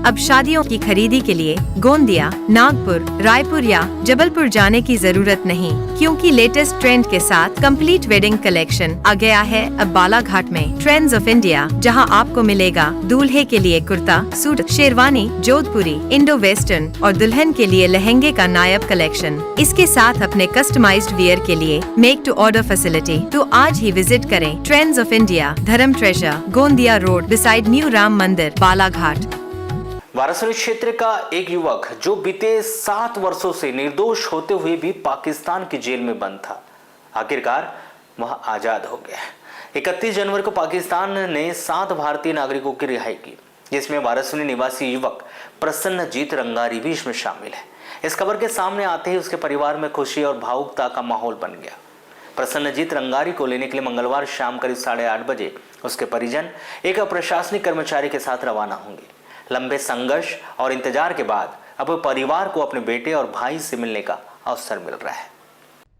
अब शादियों की खरीदी के लिए गोंदिया, नागपुर, रायपुर या जबलपुर जाने की जरूरत नहीं, क्योंकि लेटेस्ट ट्रेंड के साथ कंप्लीट वेडिंग कलेक्शन आ गया है अब बालाघाट में। ट्रेंड्स ऑफ इंडिया, जहां आपको मिलेगा दूल्हे के लिए कुर्ता, सूट, शेरवानी, जोधपुरी, इंडो वेस्टर्न और दुल्हन के लिए लहंगे का नायब कलेक्शन। इसके साथ अपने कस्टमाइज्ड वियर के लिए मेक टू ऑर्डर फैसिलिटी। तो आज ही विजिट करें ट्रेंड्स ऑफ इंडिया, धर्म treasure, Gondia road, beside new Ram मंदिर, बालाघाट। वाराणसी क्षेत्र का एक युवक जो बीते 7 वर्षों से निर्दोष होते हुए भी पाकिस्तान की जेल में बंद था, आखिरकार वह आजाद हो गया। 31 जनवरी को पाकिस्तान ने 7 भारतीय नागरिकों की रिहाई की, जिसमें वाराणसी निवासी युवक प्रसन्नजीत रंगारी भी इसमें शामिल है। इस खबर के सामने आते ही उसके परिवार में खुशी और भावुकता का माहौल बन गया। प्रसन्नजीत रंगारी को लेने के लिए मंगलवार शाम करीब 8:30 बजे उसके परिजन एक प्रशासनिक कर्मचारी के साथ रवाना होंगे। लंबे संघर्ष और इंतजार के बाद अब परिवार को अपने बेटे और भाई से मिलने का अवसर मिल रहा है।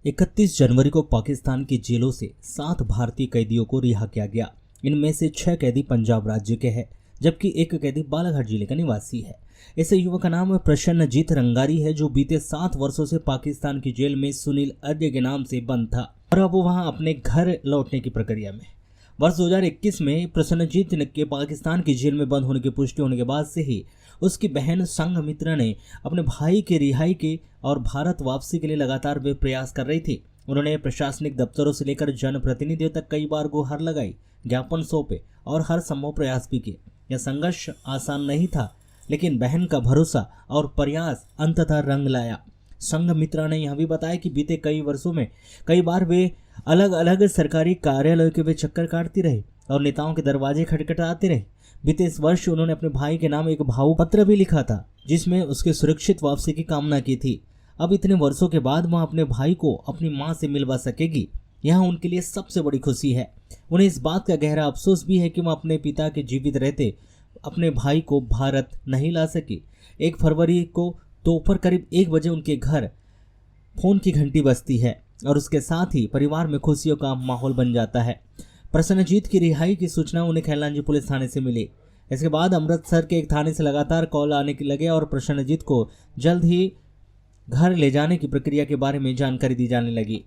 31 जनवरी को पाकिस्तान की जेलों से 7 भारतीय कैदियों को रिहा किया गया। इनमें से 6 कैदी पंजाब राज्य के हैं, जबकि एक कैदी बालाघाट जिले का निवासी है। इस युवक का नाम प्रसन्नजीत रंगारी है, जो बीते 7 वर्षों से पाकिस्तान की जेल में सुनील अड्डे के नाम से बंद था और अब वहां अपने घर लौटने की प्रक्रिया में। वर्ष 2021 में प्रसन्नजीत के पाकिस्तान की जेल में बंद होने की पुष्टि होने के बाद से ही उसकी बहन संघमित्रा ने अपने भाई के रिहाई के और भारत वापसी के लिए लगातार वे प्रयास कर रही थी। उन्होंने प्रशासनिक दफ्तरों से लेकर जनप्रतिनिधियों तक कई बार गुहार लगाई, ज्ञापन सौंपे और हर संभव प्रयास भी किए। यह संघर्ष आसान नहीं था, लेकिन बहन का भरोसा और प्रयास अंततः रंग लाया। संघमित्रा ने यह भी बताया कि बीते कई वर्षों में कई बार वे अलग अलग सरकारी कार्यालयों के वे चक्कर काटती रही और नेताओं के दरवाजे खटखटाते रहे। बीते इस वर्ष उन्होंने अपने भाई के नाम एक भावुक पत्र भी लिखा था, जिसमें उसके सुरक्षित वापसी की कामना की थी। अब इतने वर्षों के बाद वह अपने भाई को अपनी मां से मिलवा सकेगी, यह उनके लिए सबसे बड़ी खुशी है। उन्हें इस बात का गहरा अफसोस भी है कि वह अपने पिता के जीवित रहते अपने भाई को भारत नहीं ला सकी। 1 फरवरी को दोपहर करीब 1 बजे उनके घर फोन की घंटी बजती है और उसके साथ ही परिवार में खुशियों का माहौल बन जाता है। प्रसन्नजीत की रिहाई की सूचना उन्हें खैलांजी पुलिस थाने से मिली। इसके बाद अमृतसर के एक थाने से लगातार कॉल आने के लगे और प्रसन्नजीत को जल्द ही घर ले जाने की प्रक्रिया के बारे में जानकारी दी जाने लगी।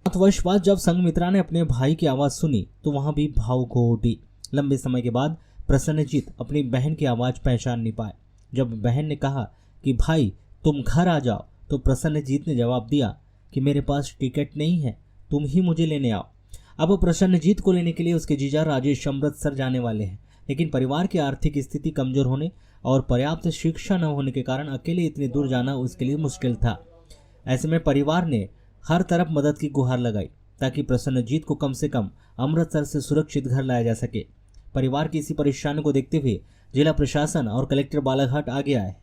7 वर्ष बाद जब संघमित्रा ने अपने भाई की आवाज़ सुनी तो वहाँ भी भावुक हो उठी। लंबे समय के बाद प्रसन्नजीत अपनी बहन की आवाज़ पहचान नहीं पाए। जब बहन ने कहा कि भाई तुम घर आ जाओ, तो प्रसन्नजीत ने जवाब दिया कि मेरे पास टिकट नहीं है, तुम ही मुझे लेने आओ। अब प्रसन्नजीत को लेने के लिए उसके जीजा राजेश अमृतसर जाने वाले हैं, लेकिन परिवार की आर्थिक स्थिति कमजोर होने और पर्याप्त शिक्षा न होने के कारण अकेले इतनी दूर जाना उसके लिए मुश्किल था। ऐसे में परिवार ने हर तरफ मदद की गुहार लगाई ताकि प्रसन्नजीत को कम से कम अमृतसर से सुरक्षित घर लाया जा सके। परिवार की इसी परेशानी को देखते हुए जिला प्रशासन और कलेक्टर बालाघाट आगे आए।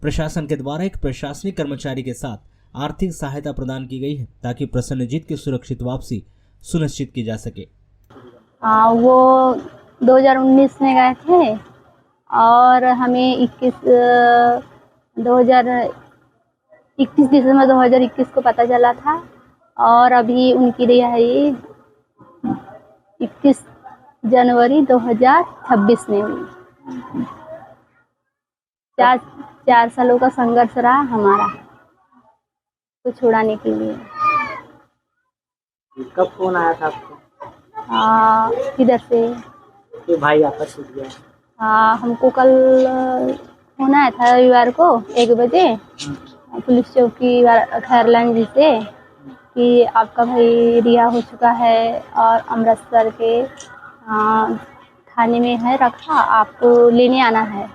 प्रशासन के द्वारा एक प्रशासनिक कर्मचारी के साथ आर्थिक सहायता प्रदान की गई है ताकि प्रसन्नजीत की सुरक्षित वापसी सुनिश्चित की जा सके। वो 2019 में गए थे और हमें 21 दिसंबर 2021 को पता चला था और अभी उनकी रिहाई 21 जनवरी 2026 में हुई। 4 सालों का संघर्ष रहा हमारा को छुड़ाने के लिए। कब फोन आया था आपको? किधर से? कि भाई आपका छूट गया। हमको कल फोन आया था रविवार को 1 बजे पुलिस चौकी खैरलांजी से कि आपका भाई रिहा हो चुका है और अमृतसर के थाने में है रखा, आपको लेने आना है।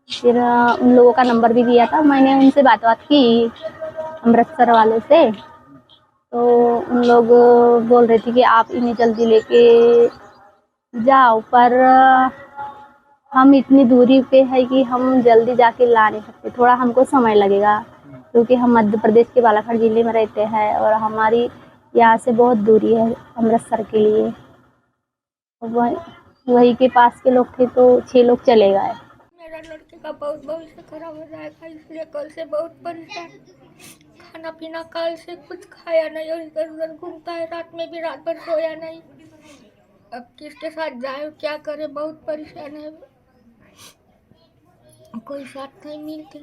फिर उन लोगों का नंबर भी दिया था, मैंने उनसे बात की अमृतसर वालों से, तो उन लोग बोल रहे थे कि आप इन्हें जल्दी लेके जाओ, पर हम इतनी दूरी पे है कि हम जल्दी जाके ला नहीं सकते, थोड़ा हमको समय लगेगा क्योंकि हम मध्य प्रदेश के बालाघाट जिले में रहते हैं और हमारी यहाँ से बहुत दूरी है अमृतसर के लिए। वही के पास के लोग थे तो 6 लोग चले गए। मेरा लड़के का बहुत भविष्य खराब हो जाएगा, इसलिए कल से बहुत परेशान। खाना पीना कल से कुछ खाया नहीं और इधर उधर घूमता है, रात में भी रात भर सोया नहीं। अब किसके साथ जाए, क्या करे, बहुत परेशान है। कोई साथ नहीं मिलते।